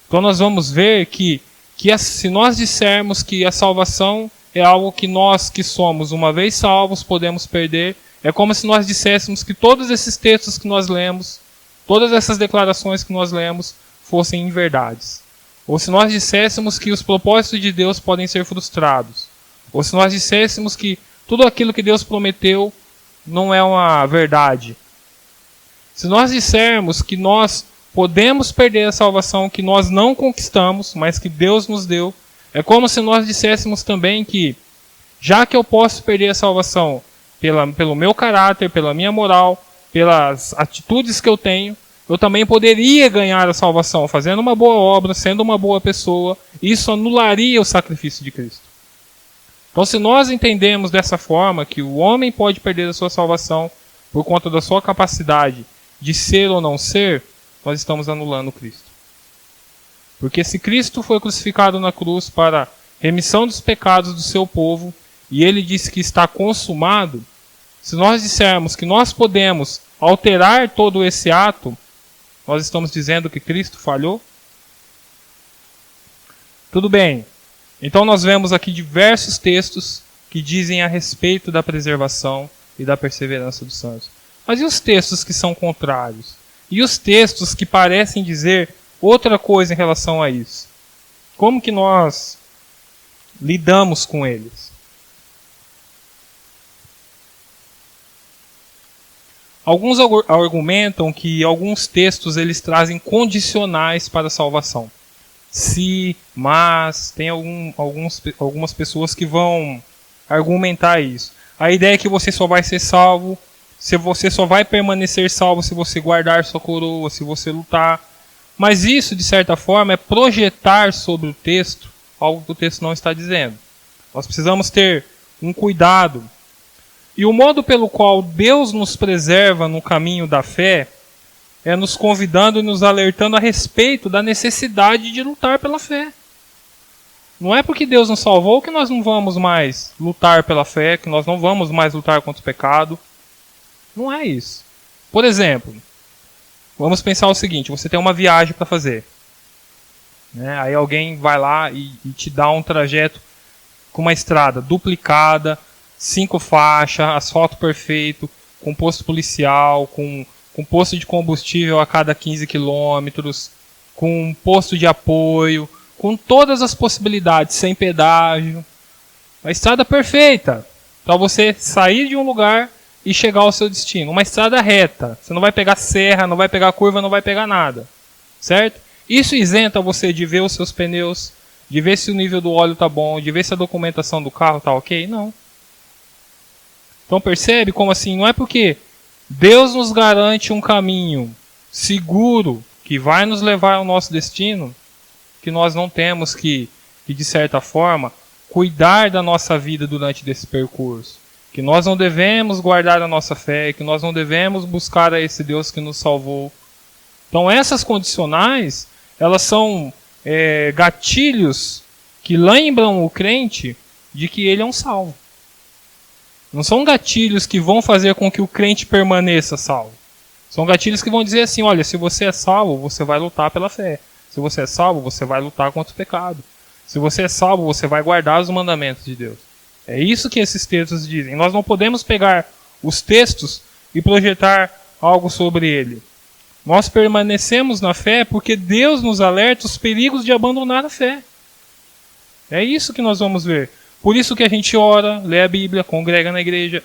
Então nós vamos ver que se nós dissermos que a salvação é algo que nós que somos, uma vez salvos, podemos perder, é como se nós disséssemos que todos esses textos que nós lemos, todas essas declarações que nós lemos, fossem inverdades. Ou se nós disséssemos que os propósitos de Deus podem ser frustrados. Ou se nós disséssemos que tudo aquilo que Deus prometeu não é uma verdade. Se nós dissermos que nós podemos perder a salvação que nós não conquistamos, mas que Deus nos deu, é como se nós disséssemos também que, já que eu posso perder a salvação pelo meu caráter, pela minha moral, pelas atitudes que eu tenho, eu também poderia ganhar a salvação fazendo uma boa obra, sendo uma boa pessoa. Isso anularia o sacrifício de Cristo. Então, se nós entendemos dessa forma que o homem pode perder a sua salvação por conta da sua capacidade de ser ou não ser, nós estamos anulando Cristo. Porque se Cristo foi crucificado na cruz para remissão dos pecados do seu povo, e ele disse que está consumado, se nós dissermos que nós podemos alterar todo esse ato, nós estamos dizendo que Cristo falhou? Tudo bem. Então nós vemos aqui diversos textos que dizem a respeito da preservação e da perseverança dos santos. Mas e os textos que são contrários? E os textos que parecem dizer outra coisa em relação a isso? Como que nós lidamos com eles? Alguns argumentam que alguns textos eles trazem condicionais para a salvação. Se, mas, tem algumas pessoas que vão argumentar isso. A ideia é que você só vai ser salvo, se você só vai permanecer salvo se você guardar sua coroa, se você lutar. Mas isso, de certa forma, é projetar sobre o texto algo que o texto não está dizendo. Nós precisamos ter um cuidado. E o modo pelo qual Deus nos preserva no caminho da fé é nos convidando e nos alertando a respeito da necessidade de lutar pela fé. Não é porque Deus nos salvou que nós não vamos mais lutar pela fé, que nós não vamos mais lutar contra o pecado. Não é isso. Por exemplo, vamos pensar o seguinte, você tem uma viagem para fazer. Aí alguém vai lá e te dá um trajeto com uma estrada duplicada, 5 faixas, asfalto perfeito, com posto policial, com posto de combustível a cada 15 quilômetros, com posto de apoio, com todas as possibilidades, sem pedágio. Uma estrada perfeita para você sair de um lugar e chegar ao seu destino. Uma estrada reta. Você não vai pegar serra, não vai pegar curva, não vai pegar nada. Certo? Isso isenta você de ver os seus pneus, de ver se o nível do óleo está bom, de ver se a documentação do carro está ok? Não. Então percebe como assim? Não é porque Deus nos garante um caminho seguro que vai nos levar ao nosso destino que nós não temos que de certa forma, cuidar da nossa vida durante esse percurso. Que nós não devemos guardar a nossa fé, que nós não devemos buscar a esse Deus que nos salvou. Então essas condicionais, elas são gatilhos que lembram o crente de que ele é um salvo. Não são gatilhos que vão fazer com que o crente permaneça salvo. São gatilhos que vão dizer assim, olha, se você é salvo, você vai lutar pela fé. Se você é salvo, você vai lutar contra o pecado. Se você é salvo, você vai guardar os mandamentos de Deus. É isso que esses textos dizem. Nós não podemos pegar os textos e projetar algo sobre ele. Nós permanecemos na fé porque Deus nos alerta os perigos de abandonar a fé. É isso que nós vamos ver. Por isso que a gente ora, lê a Bíblia, congrega na igreja.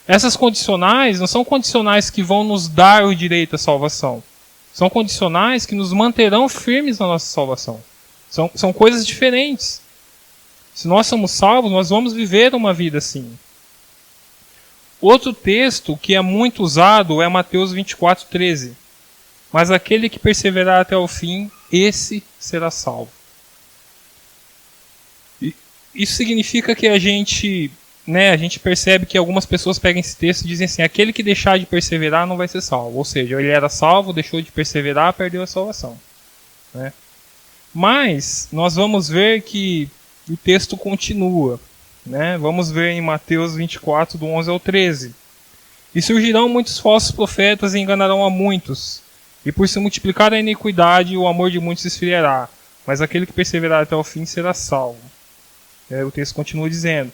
Essas condicionais não são condicionais que vão nos dar o direito à salvação. São condicionais que nos manterão firmes na nossa salvação. São coisas diferentes. Se nós somos salvos, nós vamos viver uma vida assim. Outro texto que é muito usado é Mateus 24:13. Mas aquele que perseverar até o fim, esse será salvo. Isso significa que a gente percebe que algumas pessoas pegam esse texto e dizem assim: aquele que deixar de perseverar não vai ser salvo. Ou seja, ele era salvo, deixou de perseverar, perdeu a salvação. Né? Mas nós vamos ver que o texto continua. Né? Vamos ver em Mateus 24, do 11 ao 13. E surgirão muitos falsos profetas e enganarão a muitos. E por se multiplicar a iniquidade, o amor de muitos se esfriará. Mas aquele que perseverar até o fim será salvo. O texto continua dizendo.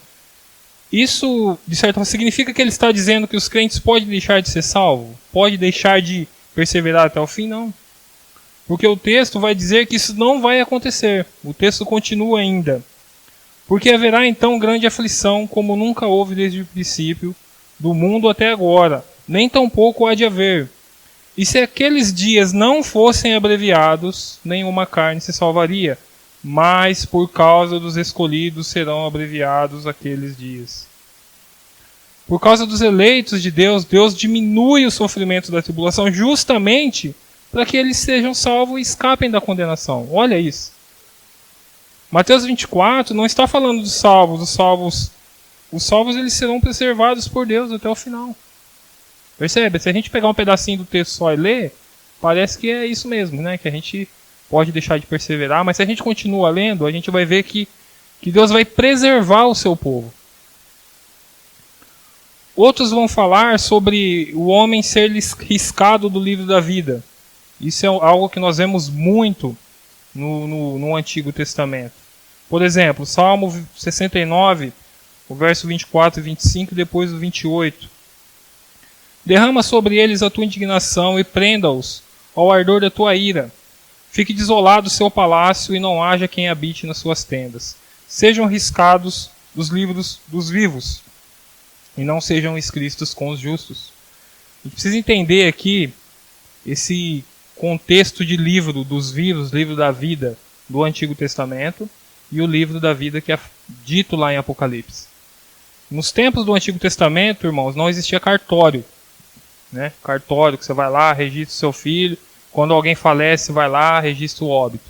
Isso, de certa forma, significa que ele está dizendo que os crentes podem deixar de ser salvos? Pode deixar de perseverar até o fim? Não. Porque o texto vai dizer que isso não vai acontecer. O texto continua ainda. Porque haverá então grande aflição, como nunca houve desde o princípio do mundo até agora, nem tampouco há de haver. E se aqueles dias não fossem abreviados, nenhuma carne se salvaria. Mas por causa dos escolhidos serão abreviados aqueles dias. Por causa dos eleitos de Deus, Deus diminui o sofrimento da tribulação justamente para que eles sejam salvos e escapem da condenação. Olha isso. Mateus 24 não está falando dos salvos. Os salvos eles serão preservados por Deus até o final. Percebe? Se a gente pegar um pedacinho do texto só e ler, parece que é isso mesmo, né? Que a gente pode deixar de perseverar, mas se a gente continua lendo, a gente vai ver que Deus vai preservar o seu povo. Outros vão falar sobre o homem ser riscado do livro da vida. Isso é algo que nós vemos muito no Antigo Testamento. Por exemplo, Salmo 69, o verso 24 e 25 e depois o 28. Derrama sobre eles a tua indignação e prenda-os ao ardor da tua ira. Fique desolado o seu palácio e não haja quem habite nas suas tendas. Sejam riscados dos livros dos vivos e não sejam escritos com os justos. A gente precisa entender aqui esse contexto de livro dos vivos, livro da vida do Antigo Testamento e o livro da vida que é dito lá em Apocalipse. Nos tempos do Antigo Testamento, irmãos, não existia cartório. Né? Cartório, que você vai lá, registra o seu filho. Quando alguém falece, vai lá, registra o óbito.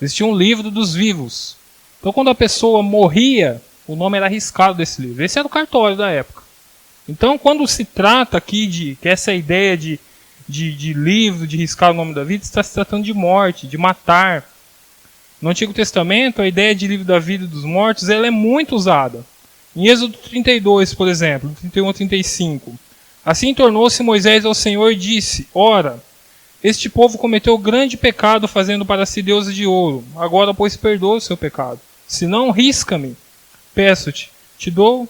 Existia um livro dos vivos. Então, quando a pessoa morria, o nome era riscado desse livro. Esse era o cartório da época. Então, quando se trata aqui de que essa ideia de livro, de riscar o nome da vida, está se tratando de morte, de matar. No Antigo Testamento, a ideia de livro da vida dos mortos ela é muito usada. Em Êxodo 32, por exemplo, 31 a 35. Assim tornou-se Moisés ao Senhor e disse: Ora, este povo cometeu grande pecado fazendo para si deuses de ouro. Agora, pois, perdoa o seu pecado. Se não, risca-me. Peço-te, te dou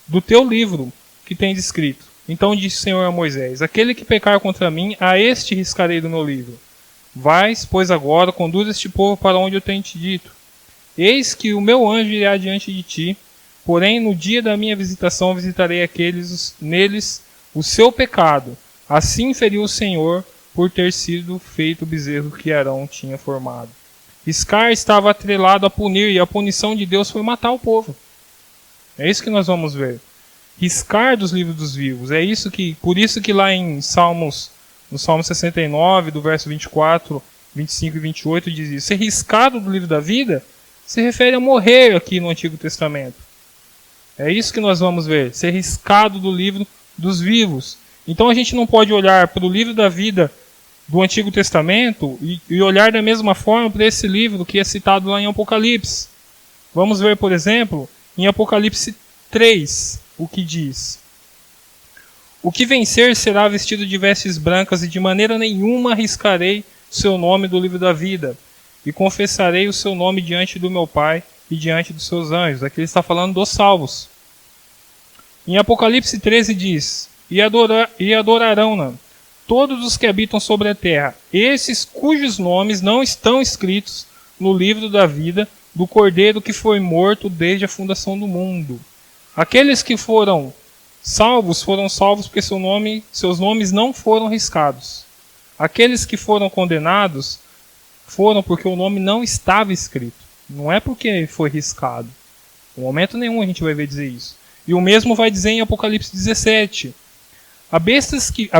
do teu livro que tens escrito. Então disse o Senhor a Moisés: Aquele que pecar contra mim, a este riscarei do meu livro. Vais, pois agora, conduz este povo para onde eu tenho te dito. Eis que o meu anjo irá diante de ti, porém no dia da minha visitação visitarei neles o seu pecado. Assim feriu o Senhor por ter sido feito o bezerro que Arão tinha formado. Riscar estava atrelado a punir, e a punição de Deus foi matar o povo. É isso que nós vamos ver. Riscar dos livros dos vivos. Por isso que lá em no Salmo 69, do verso 24, 25 e 28, diz isso. Ser riscado do livro da vida se refere a morrer aqui no Antigo Testamento. É isso que nós vamos ver. Ser riscado do livro dos vivos. Então a gente não pode olhar para o livro da vida do Antigo Testamento e olhar da mesma forma para esse livro que é citado lá em Apocalipse. Vamos ver, por exemplo, em Apocalipse 3, o que diz: O que vencer será vestido de vestes brancas, e de maneira nenhuma arriscarei o seu nome do livro da vida, e confessarei o seu nome diante do meu Pai e diante dos seus anjos. Aqui ele está falando dos salvos. Em Apocalipse 13 diz: E adorarão-na, todos os que habitam sobre a terra, esses cujos nomes não estão escritos no livro da vida do Cordeiro que foi morto desde a fundação do mundo. Aqueles que foram salvos porque seus nomes não foram riscados. Aqueles que foram condenados foram porque o nome não estava escrito. Não é porque foi riscado. Em momento nenhum a gente vai ver dizer isso. E o mesmo vai dizer em Apocalipse 17. A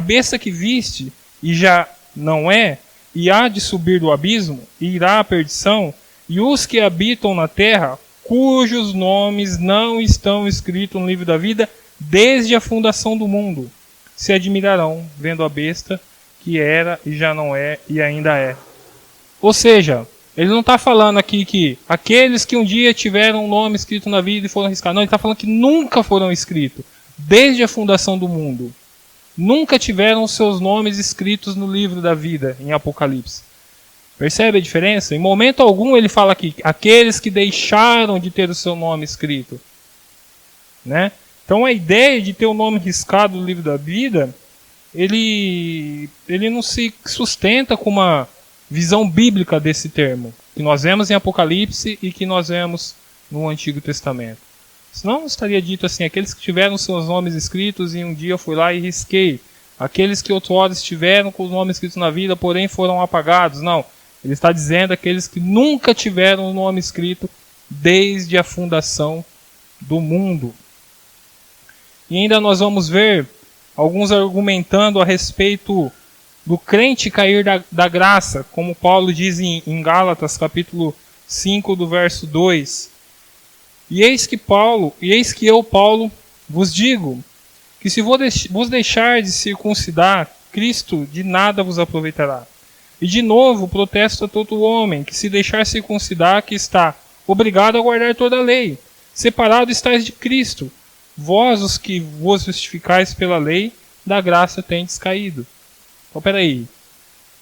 besta que viste e já não é, e há de subir do abismo, e irá à perdição, e os que habitam na terra, cujos nomes não estão escritos no livro da vida, desde a fundação do mundo, se admirarão, vendo a besta que era e já não é e ainda é. Ou seja, ele não está falando aqui que aqueles que um dia tiveram um nome escrito na vida e foram riscados. Não, ele está falando que nunca foram escritos, desde a fundação do mundo. Nunca tiveram seus nomes escritos no livro da vida, em Apocalipse. Percebe a diferença? Em momento algum ele fala aqui, aqueles que deixaram de ter o seu nome escrito. Né? Então a ideia de ter o nome riscado no livro da vida, ele não se sustenta com uma visão bíblica desse termo, que nós vemos em Apocalipse e que nós vemos no Antigo Testamento. Senão estaria dito assim, aqueles que tiveram seus nomes escritos e um dia eu fui lá e risquei. Aqueles que outrora estiveram com os nomes escritos na vida, porém foram apagados. Não, ele está dizendo aqueles que nunca tiveram o nome escrito desde a fundação do mundo. E ainda nós vamos ver alguns argumentando a respeito do crente cair da graça, como Paulo diz em Gálatas, capítulo 5, do verso 2. E eis que eu, Paulo, vos digo, que se vos deixar de circuncidar, Cristo de nada vos aproveitará. E de novo protesto a todo homem, que se deixar circuncidar, que está obrigado a guardar toda a lei. Separado estáis de Cristo. Vós, os que vos justificais pela lei, da graça tendes caído. Então, peraí.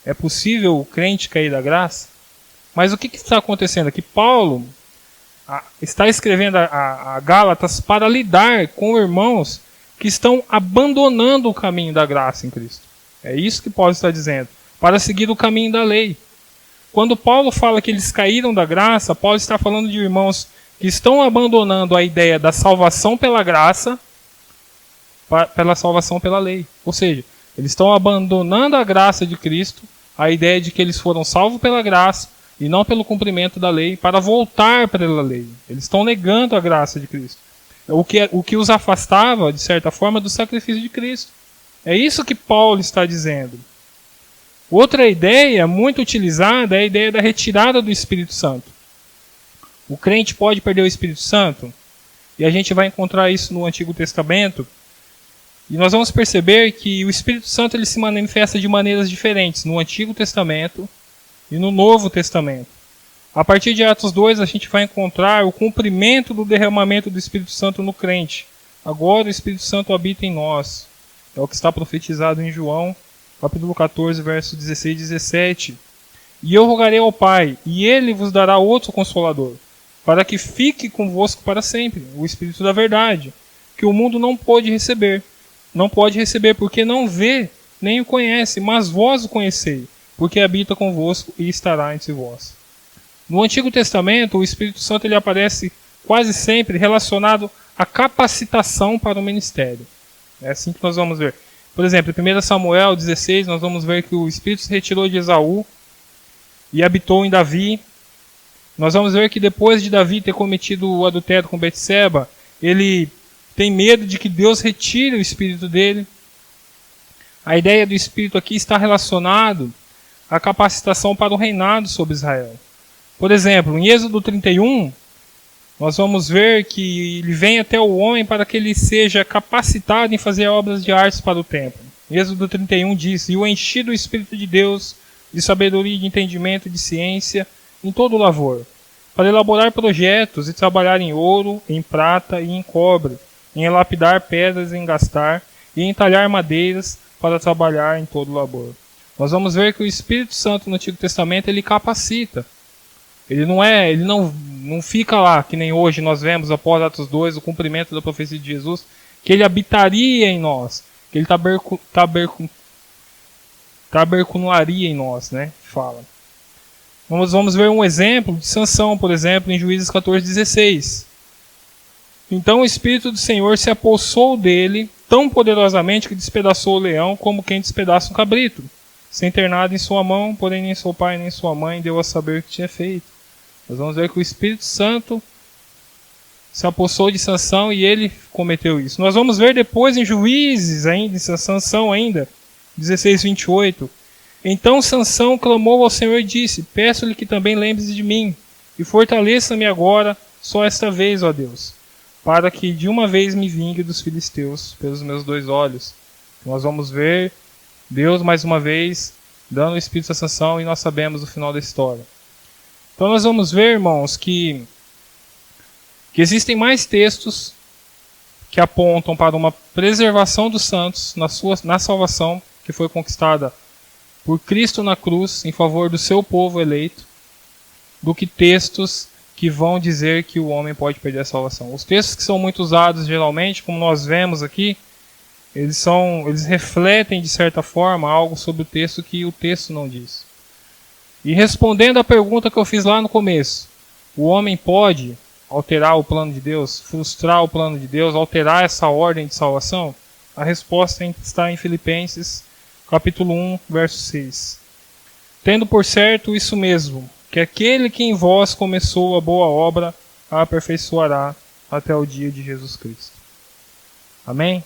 É possível o crente cair da graça? Mas o que está acontecendo aqui? Paulo está escrevendo a Gálatas para lidar com irmãos que estão abandonando o caminho da graça em Cristo. É isso que Paulo está dizendo. Para seguir o caminho da lei. Quando Paulo fala que eles caíram da graça, Paulo está falando de irmãos que estão abandonando a ideia da salvação pela graça pela salvação pela lei. Ou seja, eles estão abandonando a graça de Cristo, a ideia de que eles foram salvos pela graça e não pelo cumprimento da lei, para voltar pela lei. Eles estão negando a graça de Cristo. O que os afastava, de certa forma, do sacrifício de Cristo. É isso que Paulo está dizendo. Outra ideia muito utilizada é a ideia da retirada do Espírito Santo. O crente pode perder o Espírito Santo? E a gente vai encontrar isso no Antigo Testamento. E nós vamos perceber que o Espírito Santo ele se manifesta de maneiras diferentes no Antigo Testamento e no Novo Testamento. A partir de Atos 2, a gente vai encontrar o cumprimento do derramamento do Espírito Santo no crente. Agora o Espírito Santo habita em nós. É o que está profetizado em João, capítulo 14, versos 16 e 17. E eu rogarei ao Pai, e Ele vos dará outro Consolador, para que fique convosco para sempre, o Espírito da verdade, que o mundo não pode receber. Não pode receber porque não vê, nem o conhece, mas vós o conhecei, porque habita convosco e estará entre vós. No Antigo Testamento, o Espírito Santo ele aparece quase sempre relacionado à capacitação para o ministério. É assim que nós vamos ver. Por exemplo, em 1 Samuel 16, nós vamos ver que o Espírito se retirou de Esaú e habitou em Davi. Nós vamos ver que depois de Davi ter cometido o adultério com Betseba, ele tem medo de que Deus retire o Espírito dele. A ideia do Espírito aqui está relacionado à capacitação para o reinado sobre Israel. Por exemplo, em Êxodo 31, nós vamos ver que ele vem até o homem para que ele seja capacitado em fazer obras de arte para o templo. Êxodo 31 diz: e o enchi do Espírito de Deus, de sabedoria, de entendimento, de ciência, em todo o lavor, para elaborar projetos e trabalhar em ouro, em prata e em cobre, em lapidar pedras e engastar, e em talhar madeiras para trabalhar em todo o labor. Nós vamos ver que o Espírito Santo no Antigo Testamento ele capacita. Ele não fica lá, que nem hoje nós vemos após Atos 2, o cumprimento da profecia de Jesus, que ele habitaria em nós, que ele tabercularia em nós, né? Fala. Vamos ver um exemplo de Sansão, por exemplo, em Juízes 14:16. Então o Espírito do Senhor se apossou dele tão poderosamente que despedaçou o leão como quem despedaça um cabrito, sem ter nada em sua mão, porém nem seu pai nem sua mãe deu a saber o que tinha feito. Nós vamos ver que o Espírito Santo se apossou de Sansão e ele cometeu isso. Nós vamos ver depois em Juízes, ainda, em Sansão ainda, 16:28. Então Sansão clamou ao Senhor e disse: peço-lhe que também lembre-se de mim, e fortaleça-me agora, só esta vez, ó Deus, para que de uma vez me vingue dos filisteus pelos meus 2 olhos. Nós vamos ver Deus mais uma vez dando o Espírito a Sansão e nós sabemos o final da história. Então nós vamos ver, irmãos, que existem mais textos que apontam para uma preservação dos santos na salvação que foi conquistada por Cristo na cruz em favor do seu povo eleito, do que textos que vão dizer que o homem pode perder a salvação. Os textos que são muito usados geralmente, como nós vemos aqui, eles refletem de certa forma algo sobre o texto que o texto não diz. E respondendo à pergunta que eu fiz lá no começo, o homem pode alterar o plano de Deus, frustrar o plano de Deus, alterar essa ordem de salvação? A resposta está em Filipenses capítulo 1, verso 6. Tendo por certo isso mesmo, que aquele que em vós começou a boa obra a aperfeiçoará até o dia de Jesus Cristo. Amém?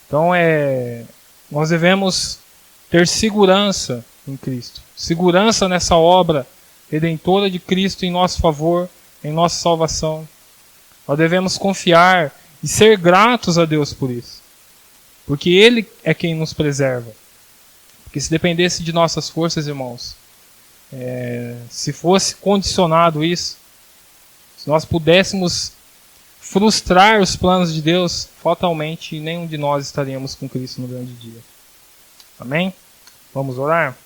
Então nós devemos ter segurança em Cristo. Segurança nessa obra redentora de Cristo em nosso favor, em nossa salvação. Nós devemos confiar e ser gratos a Deus por isso. Porque Ele é quem nos preserva. Porque se dependesse de nossas forças, irmãos, se fosse condicionado isso, se nós pudéssemos frustrar os planos de Deus, fatalmente nenhum de nós estaríamos com Cristo no grande dia. Amém? Vamos orar?